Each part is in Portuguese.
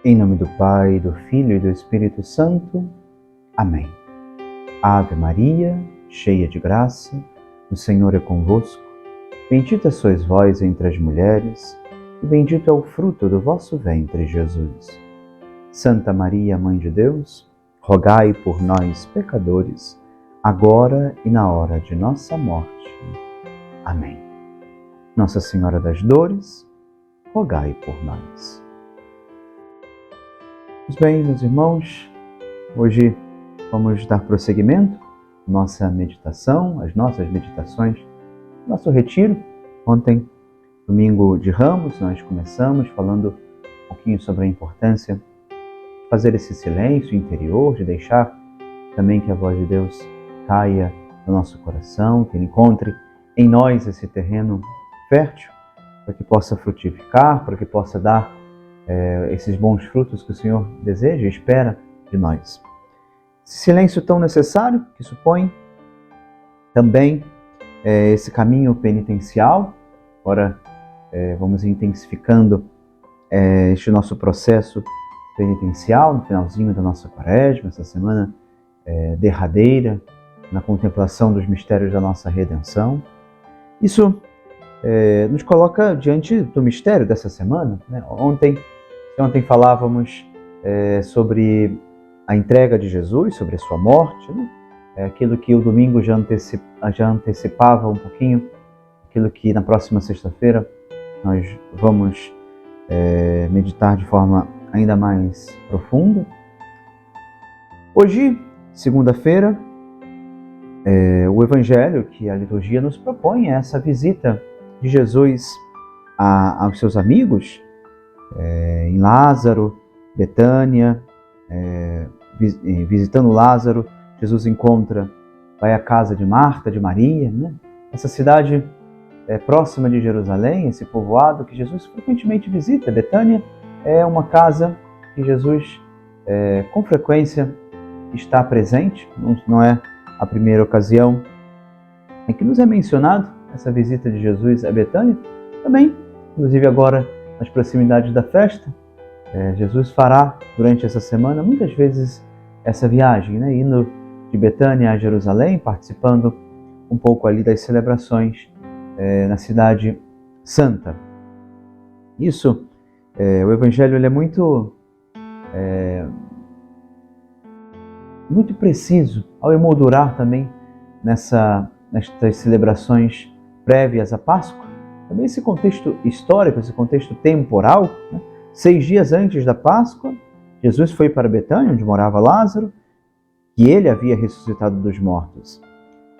Em nome do Pai, do Filho e do Espírito Santo. Amém. Ave Maria, cheia de graça, o Senhor é convosco. Bendita sois vós entre as mulheres, e bendito é o fruto do vosso ventre, Jesus. Santa Maria, Mãe de Deus, rogai por nós, pecadores, agora e na hora de nossa morte. Amém. Nossa Senhora das Dores, rogai por nós. Pois bem, meus irmãos, hoje vamos dar prosseguimento à nossa meditação, às nossas meditações, nosso retiro. Ontem, domingo de Ramos, nós começamos falando um pouquinho sobre a importância de fazer esse silêncio interior, de deixar também que a voz de Deus caia no nosso coração, que Ele encontre em nós esse terreno fértil, para que possa frutificar, para que possa dar esses bons frutos que o Senhor deseja e espera de nós. Esse silêncio tão necessário que supõe também esse caminho penitencial. Agora vamos intensificando este nosso processo penitencial no finalzinho da nossa quaresma, essa semana derradeira, na contemplação dos mistérios da nossa redenção. Isso nos coloca diante do mistério dessa semana, né? Ontem falávamos sobre a entrega de Jesus, sobre a sua morte, né? Aquilo que o domingo já antecipava um pouquinho, aquilo que na próxima sexta-feira nós vamos meditar de forma ainda mais profunda. Hoje, segunda-feira, o Evangelho que a liturgia nos propõe é essa visita de Jesus aos seus amigos, em Lázaro, Betânia. Visitando Lázaro, Jesus vai à casa de Marta, de Maria, né? Essa cidade próxima de Jerusalém, esse povoado que Jesus frequentemente visita. Betânia é uma casa que Jesus com frequência está presente, não é a primeira ocasião em que nos é mencionado essa visita de Jesus a Betânia. Também, inclusive agora nas proximidades da festa, Jesus fará durante essa semana muitas vezes essa viagem, né? Indo de Betânia a Jerusalém, participando um pouco ali das celebrações na cidade santa. Isso, o Evangelho ele é muito preciso ao emoldurar também nestas celebrações prévias à Páscoa, também esse contexto histórico, esse contexto temporal, né? 6 dias antes da Páscoa, Jesus foi para Betânia, onde morava Lázaro, que ele havia ressuscitado dos mortos.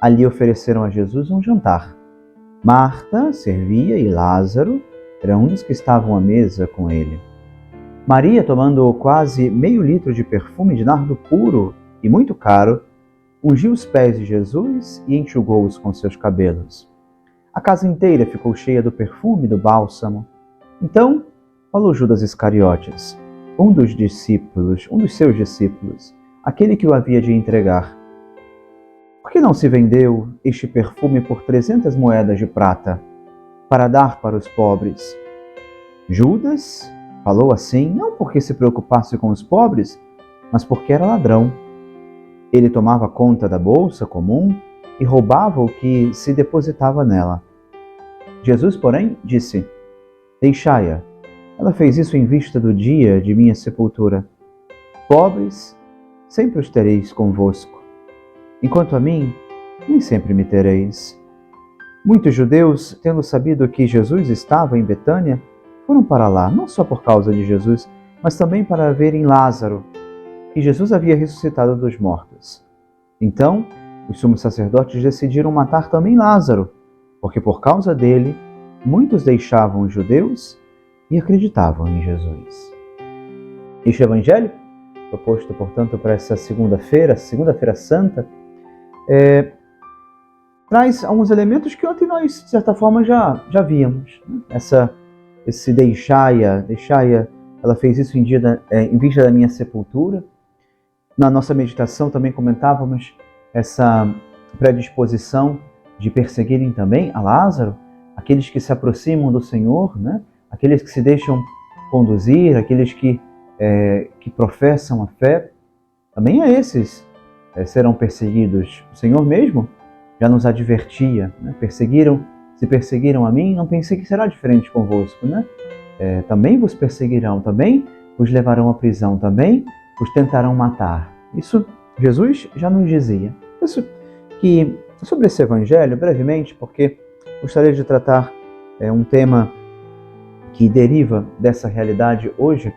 Ali ofereceram a Jesus um jantar. Marta servia e Lázaro era um dos que estavam à mesa com ele. Maria, tomando quase meio litro de perfume de nardo puro e muito caro, ungiu os pés de Jesus e enxugou-os com seus cabelos. A casa inteira ficou cheia do perfume do bálsamo. Então, falou Judas Iscariotes, um dos seus discípulos, aquele que o havia de entregar. Por que não se vendeu este perfume por 300 moedas de prata, para dar para os pobres? Judas falou assim, não porque se preocupasse com os pobres, mas porque era ladrão. Ele tomava conta da bolsa comum e roubava o que se depositava nela. Jesus, porém, disse, deixai-a. Ela fez isso em vista do dia de minha sepultura. Pobres, sempre os tereis convosco. Enquanto a mim, nem sempre me tereis. Muitos judeus, tendo sabido que Jesus estava em Betânia, foram para lá, não só por causa de Jesus, mas também para verem Lázaro, que Jesus havia ressuscitado dos mortos. Então, os sumos sacerdotes decidiram matar também Lázaro, porque por causa dele, muitos deixavam os judeus e acreditavam em Jesus. Este Evangelho, proposto, portanto, para essa segunda-feira Santa, traz alguns elementos que ontem nós, de certa forma, já víamos. Esse deixai-a, ela fez isso em vista da minha sepultura. Na nossa meditação também comentávamos essa predisposição de perseguirem também a Lázaro, aqueles que se aproximam do Senhor, né? Aqueles que se deixam conduzir, aqueles que que professam a fé, também a esses serão perseguidos. O Senhor mesmo já nos advertia, né? Se perseguiram a mim, não pensei que será diferente convosco, né? Também vos perseguirão, também vos levarão à prisão, também vos tentarão matar. Isso Jesus já nos dizia. Isso que, sobre esse evangelho, brevemente, porque gostaria de tratar um tema que deriva dessa realidade hoje,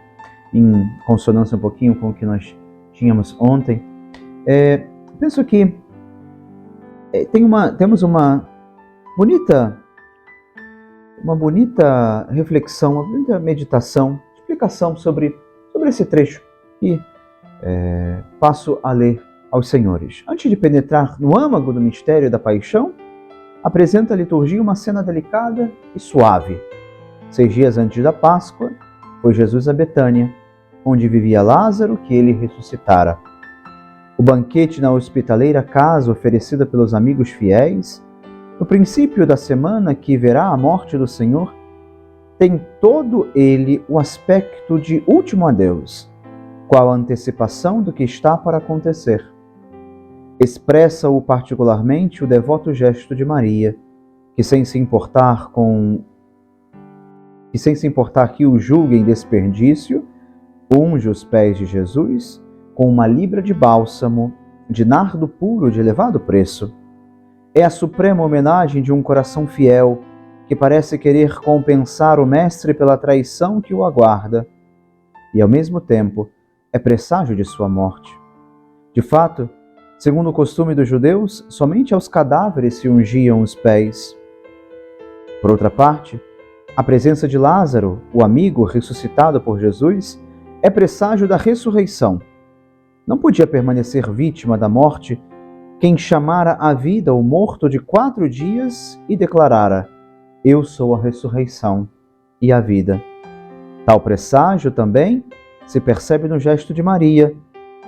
em consonância um pouquinho com o que nós tínhamos ontem. Penso que temos uma bonita reflexão, uma bonita meditação, explicação sobre esse trecho que passo a ler aos senhores. Antes de penetrar no âmago do mistério da paixão, apresenta a liturgia uma cena delicada e suave. 6 dias antes da Páscoa, foi Jesus a Betânia, onde vivia Lázaro, que ele ressuscitara. O banquete na hospitaleira casa oferecida pelos amigos fiéis, no princípio da semana que verá a morte do Senhor, tem todo ele o aspecto de último adeus, qual a antecipação do que está para acontecer. Expressa-o particularmente o devoto gesto de Maria, que sem se importar que o julguem desperdício, unge os pés de Jesus com uma libra de bálsamo, de nardo puro de elevado preço. É a suprema homenagem de um coração fiel, que parece querer compensar o Mestre pela traição que o aguarda, e ao mesmo tempo é presságio de sua morte. De fato, segundo o costume dos judeus, somente aos cadáveres se ungiam os pés. Por outra parte, a presença de Lázaro, o amigo ressuscitado por Jesus, é presságio da ressurreição. Não podia permanecer vítima da morte quem chamara à vida o morto de 4 dias e declarara: eu sou a ressurreição e a vida. Tal presságio também se percebe no gesto de Maria,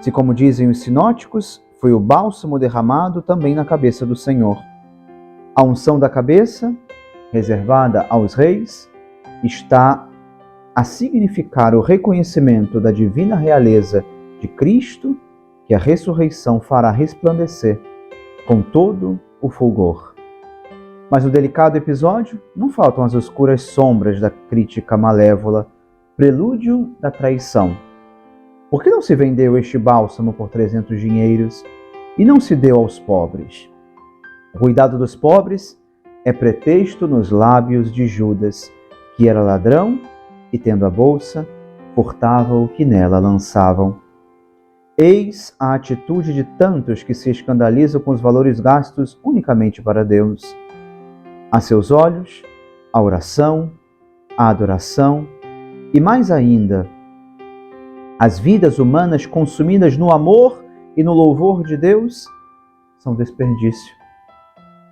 se, como dizem os sinóticos, foi o bálsamo derramado também na cabeça do Senhor. A unção da cabeça, reservada aos reis, está a significar o reconhecimento da divina realeza de Cristo, que a ressurreição fará resplandecer com todo o fulgor. Mas no delicado episódio não faltam as escuras sombras da crítica malévola, prelúdio da traição. Por que não se vendeu este bálsamo por 300 dinheiros e não se deu aos pobres? O cuidado dos pobres é pretexto nos lábios de Judas, que era ladrão e, tendo a bolsa, furtava o que nela lançavam. Eis a atitude de tantos que se escandalizam com os valores gastos unicamente para Deus. A seus olhos, a oração, a adoração e, mais ainda, as vidas humanas consumidas no amor e no louvor de Deus são desperdício.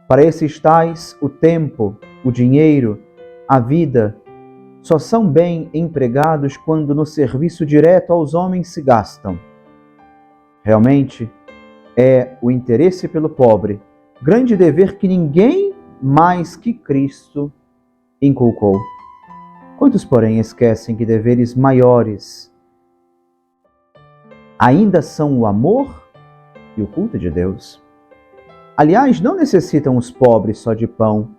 Para esses tais, o tempo, o dinheiro, a vida só são bem empregados quando no serviço direto aos homens se gastam. Realmente, é o interesse pelo pobre, grande dever que ninguém mais que Cristo inculcou. Quantos, porém, esquecem que deveres maiores ainda são o amor e o culto de Deus? Aliás, não necessitam os pobres só de pão,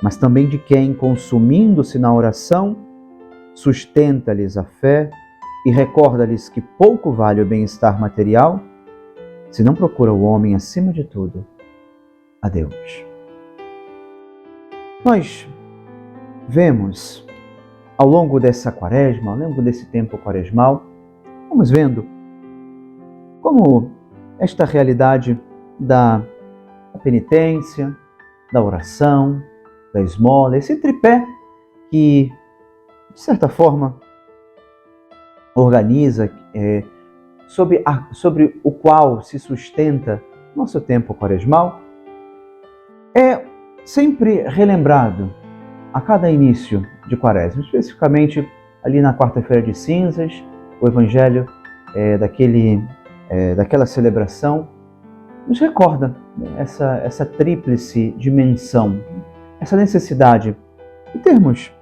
mas também de quem, consumindo-se na oração, sustenta-lhes a fé e recorda-lhes que pouco vale o bem-estar material se não procura o homem, acima de tudo, a Deus. Nós vemos, ao longo dessa quaresma, ao longo desse tempo quaresmal, vamos vendo como esta realidade da penitência, da oração, da esmola, esse tripé que, de certa forma, organiza, sobre o qual se sustenta nosso tempo quaresmal, é sempre relembrado a cada início de quaresma, especificamente ali na quarta-feira de cinzas, o evangelho daquela celebração nos recorda essa tríplice dimensão, essa necessidade de termos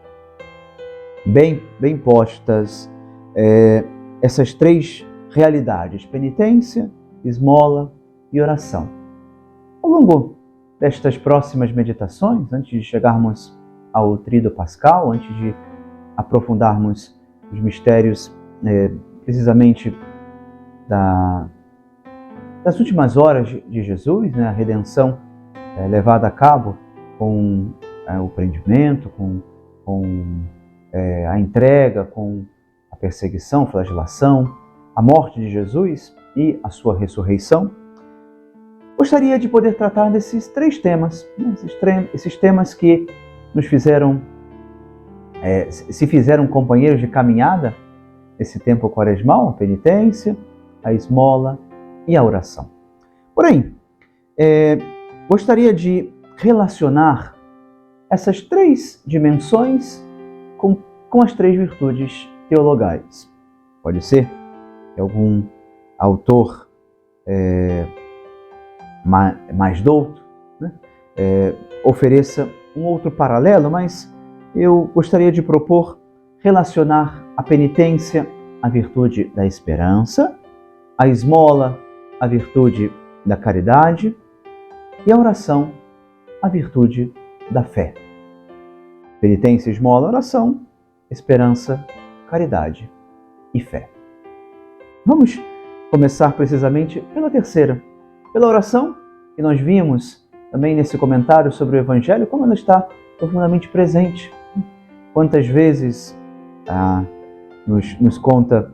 bem postas essas três realidades: penitência, esmola e oração. Ao longo destas próximas meditações, antes de chegarmos ao Tríduo Pascal, antes de aprofundarmos os mistérios precisamente das últimas horas de Jesus, a redenção levada a cabo com o prendimento, com a entrega, com a perseguição, a flagelação, a morte de Jesus e a sua ressurreição, gostaria de poder tratar desses três temas, esses temas que nos fizeram, se fizeram companheiros de caminhada nesse tempo quaresmal: a penitência, a esmola e a oração. Porém, gostaria de relacionar essas três dimensões com as três virtudes teologais. Pode ser que algum autor mais douto ofereça um outro paralelo, mas eu gostaria de propor relacionar a penitência à virtude da esperança, a esmola à virtude da caridade e a oração à virtude da fé. Penitência, esmola, oração, esperança, caridade e fé. Vamos começar precisamente pela terceira, pela oração, que nós vimos também nesse comentário sobre o Evangelho, como ela está profundamente presente. Quantas vezes nos conta,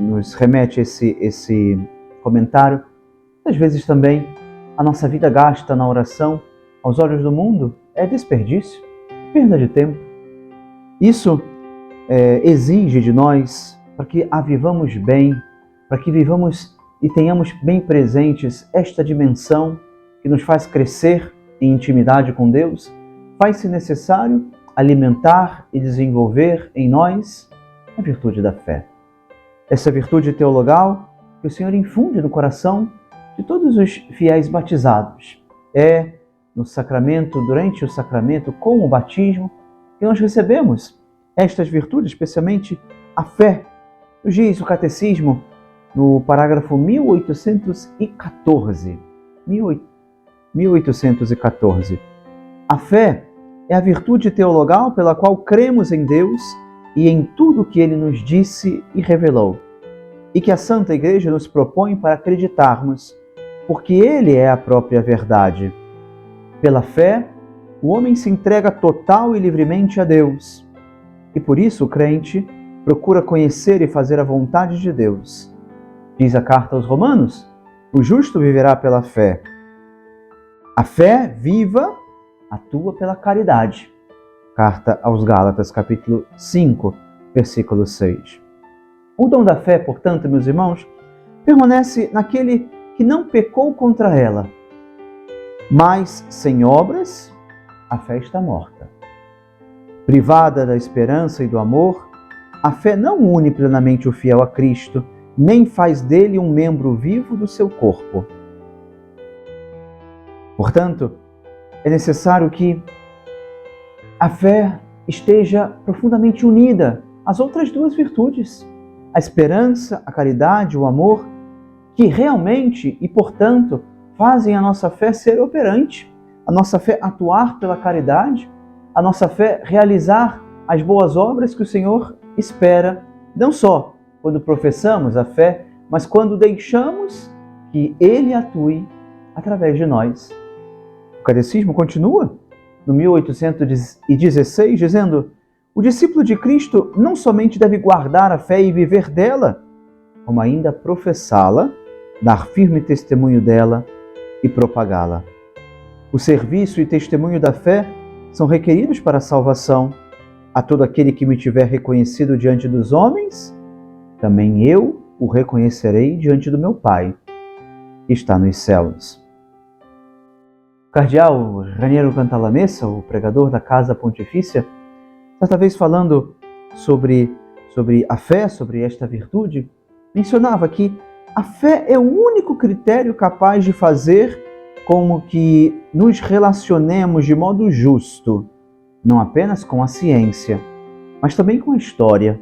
nos remete esse comentário, às vezes também a nossa vida gasta na oração, aos olhos do mundo, é desperdício, perda de tempo. Isso exige de nós, para que a vivamos bem, para que vivamos e tenhamos bem presentes esta dimensão que nos faz crescer em intimidade com Deus, faz-se necessário alimentar e desenvolver em nós a virtude da fé. Essa virtude teologal que o Senhor infunde no coração de todos os fiéis batizados. É no sacramento, durante o sacramento, com o batismo, que nós recebemos estas virtudes, especialmente a fé. Nos diz o Catecismo, no parágrafo 1814. 1814. A fé é a virtude teologal pela qual cremos em Deus e em tudo que Ele nos disse e revelou, e que a Santa Igreja nos propõe para acreditarmos, porque Ele é a própria verdade. Pela fé, o homem se entrega total e livremente a Deus, e por isso o crente procura conhecer e fazer a vontade de Deus. Diz a carta aos Romanos: o justo viverá pela fé. A fé viva atua pela caridade. Carta aos Gálatas, capítulo 5, versículo 6. O dom da fé, portanto, meus irmãos, permanece naquele que não pecou contra ela. Mas, sem obras, a fé está morta. Privada da esperança e do amor, a fé não une plenamente o fiel a Cristo, nem faz dele um membro vivo do seu corpo. Portanto, é necessário que a fé esteja profundamente unida às outras duas virtudes, a esperança, a caridade, o amor, que realmente e, portanto, fazem a nossa fé ser operante, a nossa fé atuar pela caridade, a nossa fé realizar as boas obras que o Senhor espera, não só quando professamos a fé, mas quando deixamos que Ele atue através de nós. O Catecismo continua no 1816, dizendo: o discípulo de Cristo não somente deve guardar a fé e viver dela, como ainda professá-la, dar firme testemunho dela e propagá-la. O serviço e testemunho da fé são requeridos para a salvação. A todo aquele que me tiver reconhecido diante dos homens, também eu o reconhecerei diante do meu Pai, que está nos céus. O cardeal Raniero Cantalamessa, o pregador da Casa Pontifícia, certa vez falando sobre a fé, sobre esta virtude, mencionava que a fé é o único critério capaz de fazer como que nos relacionemos de modo justo, não apenas com a ciência, mas também com a história.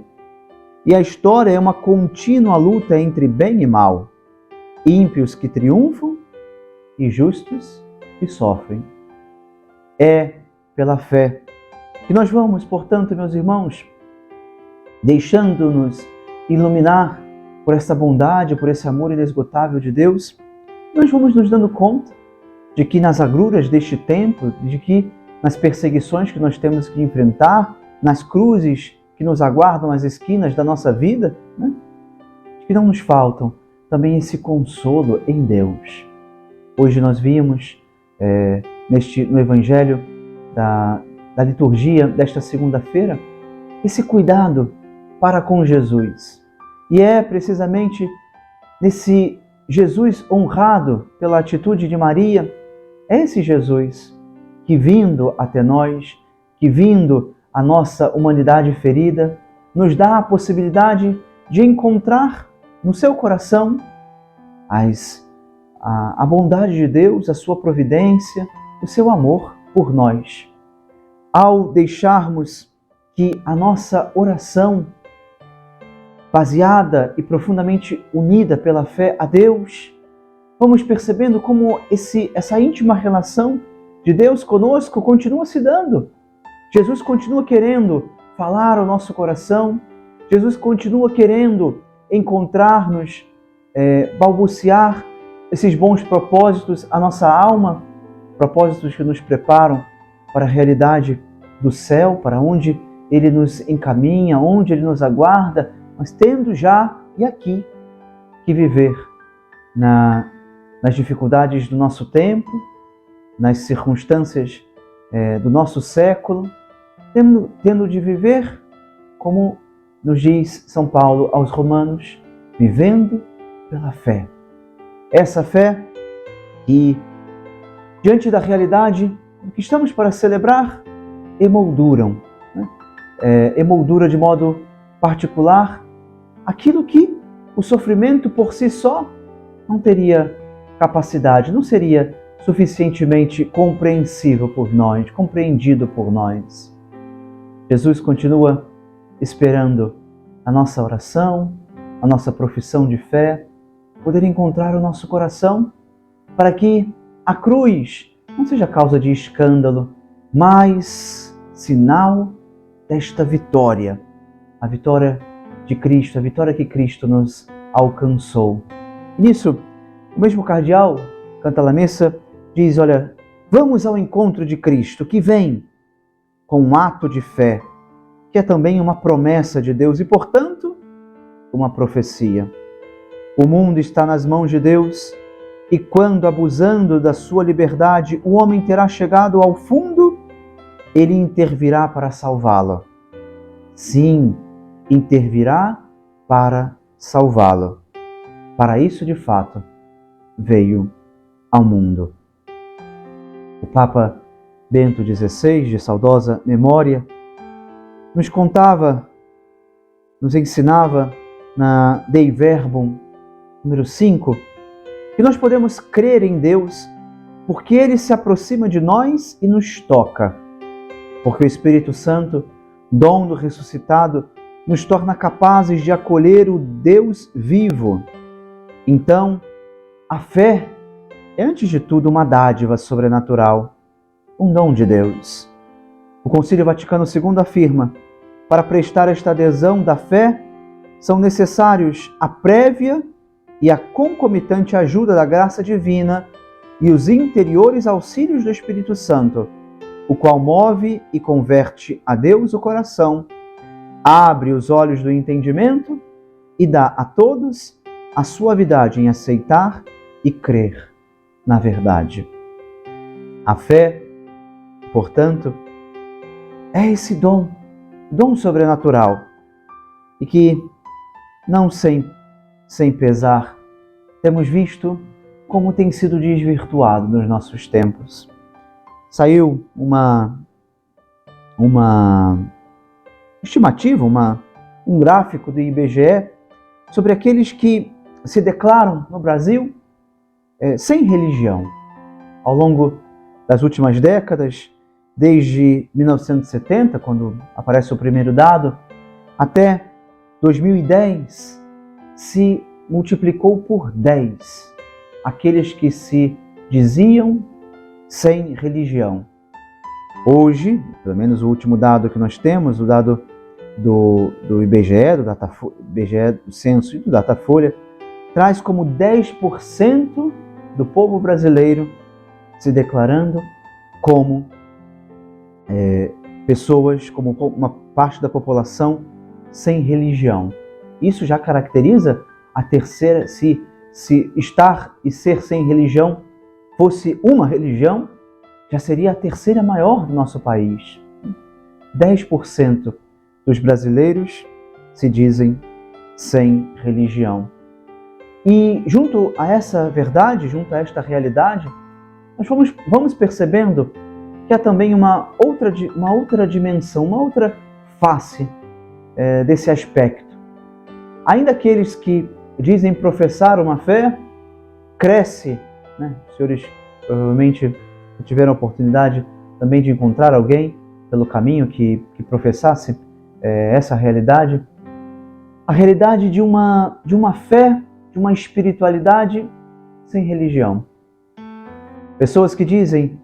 E a história é uma contínua luta entre bem e mal, ímpios que triunfam e justos que sofrem. É pela fé que nós vamos, portanto, meus irmãos, deixando-nos iluminar por essa bondade, por esse amor inesgotável de Deus, nós vamos nos dando conta de que nas agruras deste tempo, de que nas perseguições que nós temos que enfrentar, nas cruzes que nos aguardam às esquinas da nossa vida, de que não nos faltam também esse consolo em Deus. Hoje nós vimos no Evangelho da liturgia desta segunda-feira esse cuidado para com Jesus. E é precisamente nesse Jesus honrado pela atitude de Maria, é esse Jesus que, vindo até nós, que vindo à nossa humanidade ferida, nos dá a possibilidade de encontrar no seu coração a bondade de Deus, a sua providência, o seu amor por nós. Ao deixarmos que a nossa oração, baseada e profundamente unida pela fé a Deus, vamos percebendo como essa íntima relação de Deus conosco continua se dando. Jesus continua querendo falar ao nosso coração, Jesus continua querendo encontrar-nos, balbuciar esses bons propósitos à nossa alma, propósitos que nos preparam para a realidade do céu, para onde Ele nos encaminha, onde Ele nos aguarda, mas tendo já e aqui que viver nas dificuldades do nosso tempo, nas circunstâncias do nosso século, tendo de viver, como nos diz São Paulo aos Romanos, vivendo pela fé. Essa fé que, diante da realidade que estamos para celebrar, emolduram, emoldura de modo particular aquilo que o sofrimento por si só não teria capacidade, não seria suficientemente compreensível por nós, compreendido por nós. Jesus continua esperando a nossa oração, a nossa profissão de fé, poder encontrar o nosso coração para que a cruz não seja causa de escândalo, mas sinal desta vitória, a vitória de Cristo, a vitória que Cristo nos alcançou. E nisso, o mesmo cardeal, canta a missa, diz, olha, vamos ao encontro de Cristo, que vem com um ato de fé, que é também uma promessa de Deus e, portanto, uma profecia. O mundo está nas mãos de Deus e quando, abusando da sua liberdade, o homem terá chegado ao fundo, ele intervirá para salvá-lo. Sim, intervirá para salvá-lo. Para isso, de fato, veio ao mundo. O Papa Bento XVI, de saudosa memória, nos contava, nos ensinava na Dei Verbum número 5, que nós podemos crer em Deus porque Ele se aproxima de nós e nos toca, porque o Espírito Santo, dom do ressuscitado, nos torna capazes de acolher o Deus vivo. Então, a fé é, antes de tudo, uma dádiva sobrenatural, um dom de Deus. O Concílio Vaticano II afirma: para prestar esta adesão da fé, são necessários a prévia e a concomitante ajuda da graça divina e os interiores auxílios do Espírito Santo, o qual move e converte a Deus o coração, abre os olhos do entendimento e dá a todos a suavidade em aceitar e crer na verdade. A fé, portanto, é esse dom sobrenatural e que, não sem pesar, temos visto como tem sido desvirtuado nos nossos tempos. Saiu uma estimativa, um gráfico do IBGE sobre aqueles que se declaram no Brasil sem religião. Ao longo das últimas décadas, desde 1970, quando aparece o primeiro dado, até 2010 se multiplicou por 10 aqueles que se diziam sem religião. Hoje, pelo menos o último dado que nós temos, o dado do IBGE, do Censo e do Datafolha, traz como 10% do povo brasileiro se declarando como pessoas, como uma parte da população sem religião. Isso já caracteriza a terceira, se estar e ser sem religião fosse uma religião, já seria a terceira maior do nosso país. 10% dos brasileiros se dizem sem religião. E junto a essa verdade, junto a esta realidade, nós vamos percebendo que há também uma outra dimensão, uma outra face desse aspecto. Ainda aqueles que dizem professar uma fé, cresce, né? Os senhores provavelmente tiveram a oportunidade também de encontrar alguém pelo caminho que professasse essa realidade. A realidade de uma fé, de uma espiritualidade sem religião. Pessoas que dizem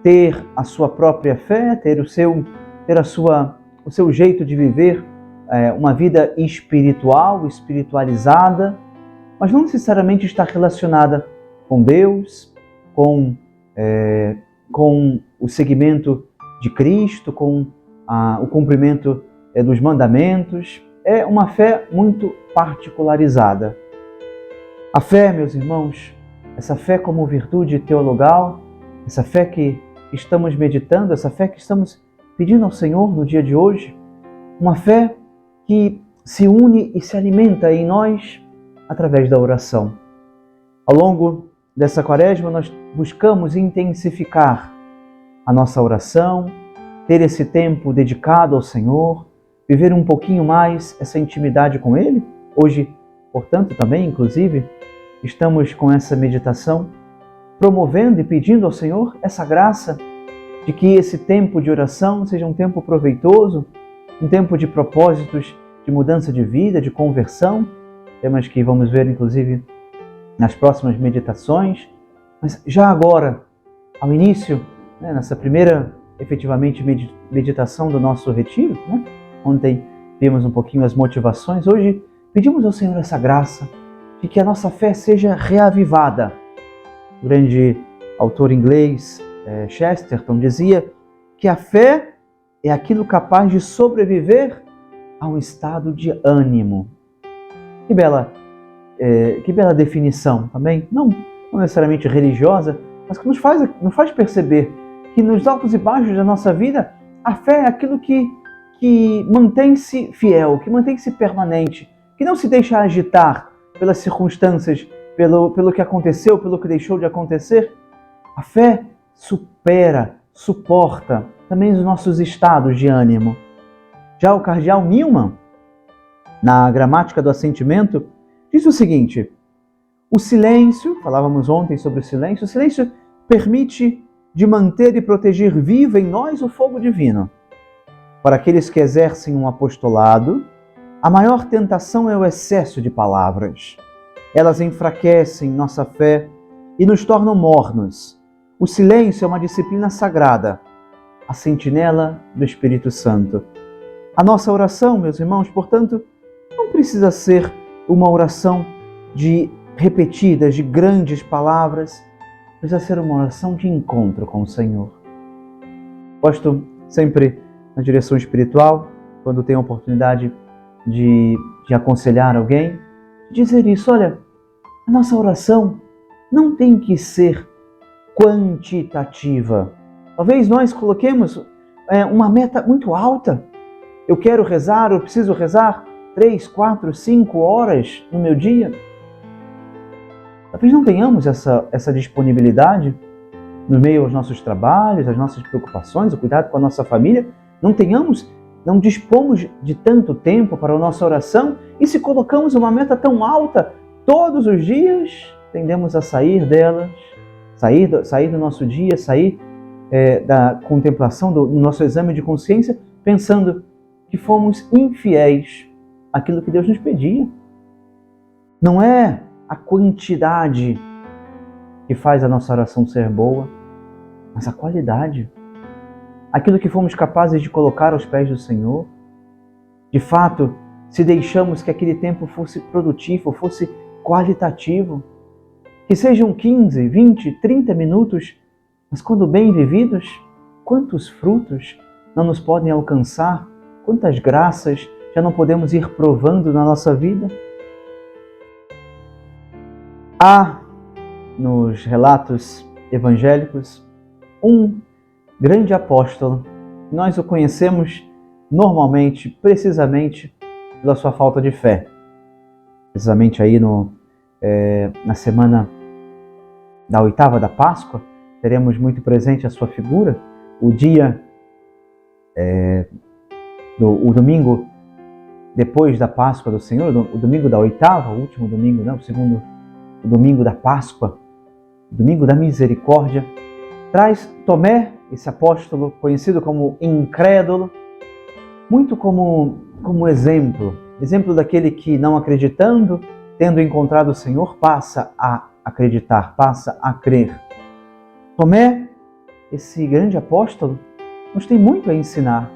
ter a sua própria fé, ter o seu jeito de viver, uma vida espiritual, espiritualizada, mas não necessariamente está relacionada com Deus, com o seguimento de Cristo, com o cumprimento dos mandamentos. É uma fé muito particularizada. A fé, meus irmãos, essa fé como virtude teologal, essa fé que estamos meditando, essa fé que estamos pedindo ao Senhor no dia de hoje, uma fé que se une e se alimenta em nós através da oração. Ao longo dessa quaresma, nós buscamos intensificar a nossa oração, ter esse tempo dedicado ao Senhor, viver um pouquinho mais essa intimidade com Ele. Hoje, portanto, também, inclusive, estamos com essa meditação, promovendo e pedindo ao Senhor essa graça de que esse tempo de oração seja um tempo proveitoso, um tempo de propósitos de mudança de vida, de conversão, temas que vamos ver, inclusive, nas próximas meditações. Mas já agora, ao início, nessa primeira, efetivamente, meditação do nosso retiro, ontem vimos um pouquinho as motivações, hoje pedimos ao Senhor essa graça de que a nossa fé seja reavivada. O grande autor inglês Chesterton dizia que a fé é aquilo capaz de sobreviver a um estado de ânimo. Que bela definição também, não necessariamente religiosa, mas que nos faz perceber que nos altos e baixos da nossa vida, a fé é aquilo que mantém-se fiel, que mantém-se permanente, que não se deixa agitar pelas circunstâncias, pelo que aconteceu, pelo que deixou de acontecer. A fé suporta também os nossos estados de ânimo. Já o cardeal Milman, na Gramática do Assentimento, diz o seguinte: o silêncio, falávamos ontem sobre o silêncio permite de manter e proteger vivo em nós o fogo divino. Para aqueles que exercem um apostolado, a maior tentação é o excesso de palavras. Elas enfraquecem nossa fé e nos tornam mornos. O silêncio é uma disciplina sagrada, a sentinela do Espírito Santo. A nossa oração, meus irmãos, portanto, não precisa ser uma oração repetida, de grandes palavras, precisa ser uma oração de encontro com o Senhor. Gosto sempre, na direção espiritual, quando tenho a oportunidade de aconselhar alguém, dizer isso: olha, a nossa oração não tem que ser quantitativa. Talvez nós coloquemos uma meta muito alta. Eu quero rezar, eu preciso rezar 3, 4, 5 horas no meu dia. Talvez não tenhamos essa disponibilidade no meio aos nossos trabalhos, às nossas preocupações, o cuidado com a nossa família. Não dispomos de tanto tempo para a nossa oração, e se colocamos uma meta tão alta todos os dias, tendemos a sair delas, sair do nosso dia, sair da contemplação, do nosso exame de consciência, pensando que fomos infiéis aquilo que Deus nos pedia. Não é a quantidade que faz a nossa oração ser boa, mas a qualidade. Aquilo que fomos capazes de colocar aos pés do Senhor. De fato, se deixamos que aquele tempo fosse produtivo, fosse qualitativo, que sejam 15, 20, 30 minutos, mas quando bem vividos, quantos frutos não nos podem alcançar, quantas graças já não podemos ir provando na nossa vida. Há, nos relatos evangélicos, um grande apóstolo. Nós o conhecemos normalmente, precisamente, pela sua falta de fé. Precisamente aí na semana da oitava da Páscoa, teremos muito presente a sua figura. O dia, o domingo depois da Páscoa do Senhor, o domingo da oitava, o último domingo, não, o domingo da Páscoa, o domingo da misericórdia, traz Tomé, esse apóstolo conhecido como incrédulo, muito como exemplo daquele que, não acreditando, tendo encontrado o Senhor, passa a acreditar, passa a crer. Tomé, esse grande apóstolo, nos tem muito a ensinar.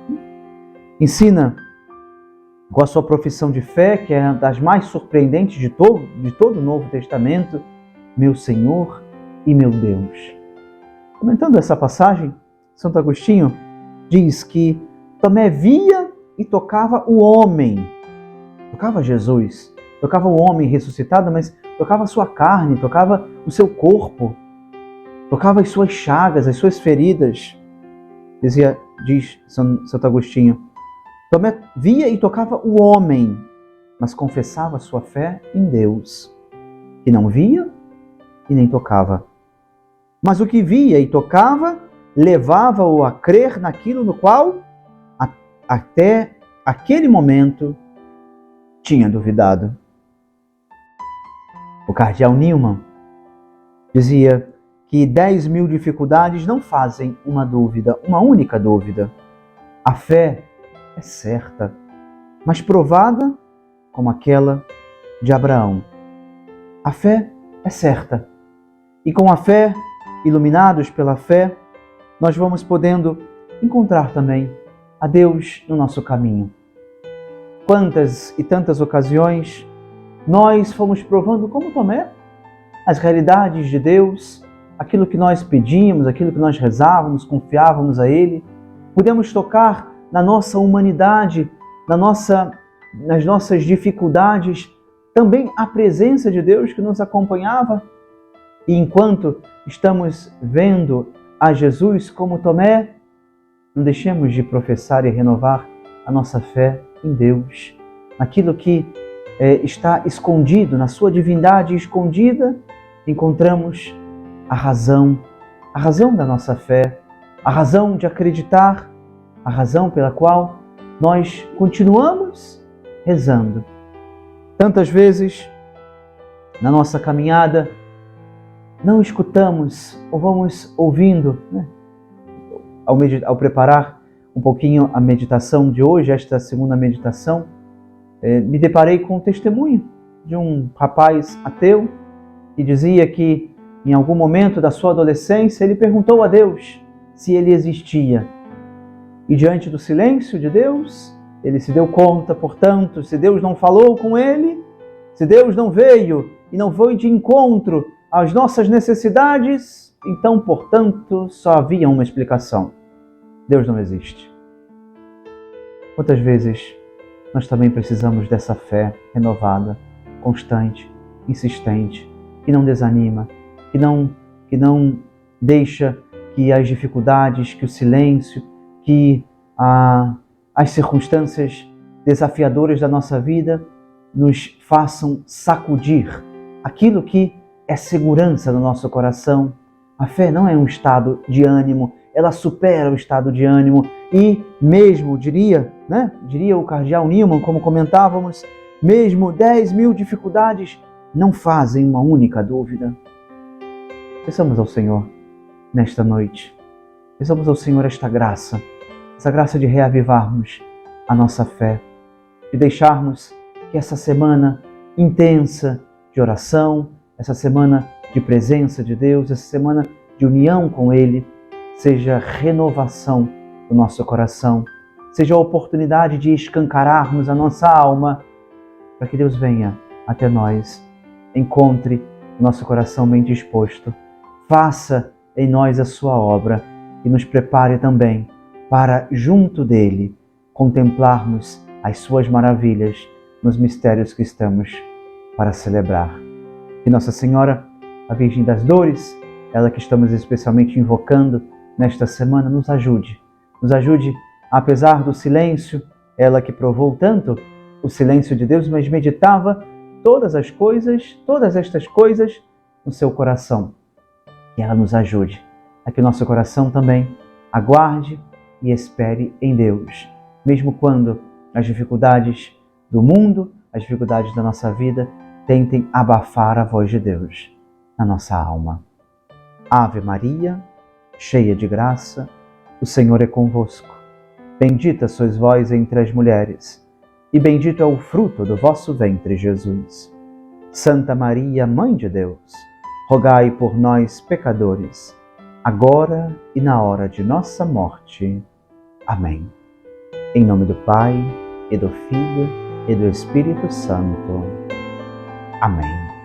Ensina com a sua profissão de fé, que é uma das mais surpreendentes de todo o Novo Testamento, meu Senhor e meu Deus. Comentando essa passagem, Santo Agostinho diz que Tomé via e tocava o homem, tocava Jesus, tocava o homem ressuscitado, mas tocava a sua carne, tocava o seu corpo, tocava as suas chagas, as suas feridas. Diz Santo Agostinho, Tomé via e tocava o homem, mas confessava sua fé em Deus, que não via e nem tocava. Mas o que via e tocava levava-o a crer naquilo no qual, até aquele momento, tinha duvidado. O cardeal Newman dizia que 10.000 dificuldades não fazem uma única dúvida. A fé é certa, mas provada como aquela de Abraão. A fé é certa. E com a fé, iluminados pela fé, nós vamos podendo encontrar também a Deus no nosso caminho. Quantas e tantas ocasiões nós fomos provando, como Tomé, as realidades de Deus, aquilo que nós pedíamos, aquilo que nós rezávamos, confiávamos a Ele. Pudemos tocar na nossa humanidade, nas nossas dificuldades, também a presença de Deus que nos acompanhava. E enquanto estamos vendo a Jesus como Tomé, não deixemos de professar e renovar a nossa fé em Deus, naquilo que está escondido, na sua divindade escondida, encontramos a razão da nossa fé, a razão de acreditar, a razão pela qual nós continuamos rezando. Tantas vezes, na nossa caminhada, não escutamos ou vamos ouvindo, ao preparar um pouquinho a meditação de hoje, esta segunda meditação, me deparei com o testemunho de um rapaz ateu que dizia que em algum momento da sua adolescência ele perguntou a Deus se ele existia. E diante do silêncio de Deus, ele se deu conta, portanto, se Deus não falou com ele, se Deus não veio e não foi de encontro às nossas necessidades, então, portanto, só havia uma explicação: Deus não existe. Quantas vezes nós também precisamos dessa fé renovada, constante, insistente, que não desanima, que não deixa que as dificuldades, que o silêncio, que as circunstâncias desafiadoras da nossa vida nos façam sacudir aquilo que é segurança no nosso coração. A fé não é um estado de ânimo, ela supera o estado de ânimo e mesmo, diria o cardeal Newman, como comentávamos, mesmo 10.000 dificuldades não fazem uma única dúvida. Peçamos ao Senhor nesta noite, peçamos ao Senhor essa graça de reavivarmos a nossa fé, de deixarmos que essa semana intensa de oração, essa semana de presença de Deus, essa semana de união com Ele, seja renovação do nosso coração, seja a oportunidade de escancararmos a nossa alma, para que Deus venha até nós, encontre o nosso coração bem disposto, faça em nós a sua obra e nos prepare também para, junto dele, contemplarmos as suas maravilhas nos mistérios que estamos para celebrar. Que Nossa Senhora, a Virgem das Dores, ela que estamos especialmente invocando nesta semana, nos ajude, apesar do silêncio, ela que provou tanto o silêncio de Deus, mas meditava todas estas coisas no seu coração. Que ela nos ajude a que o nosso coração também aguarde e espere em Deus, mesmo quando as dificuldades do mundo, as dificuldades da nossa vida tentem abafar a voz de Deus na nossa alma. Ave Maria, cheia de graça, o Senhor é convosco. Bendita sois vós entre as mulheres, e bendito é o fruto do vosso ventre, Jesus. Santa Maria, Mãe de Deus, rogai por nós, pecadores, agora e na hora de nossa morte. Amém. Em nome do Pai, e do Filho, e do Espírito Santo. Amém.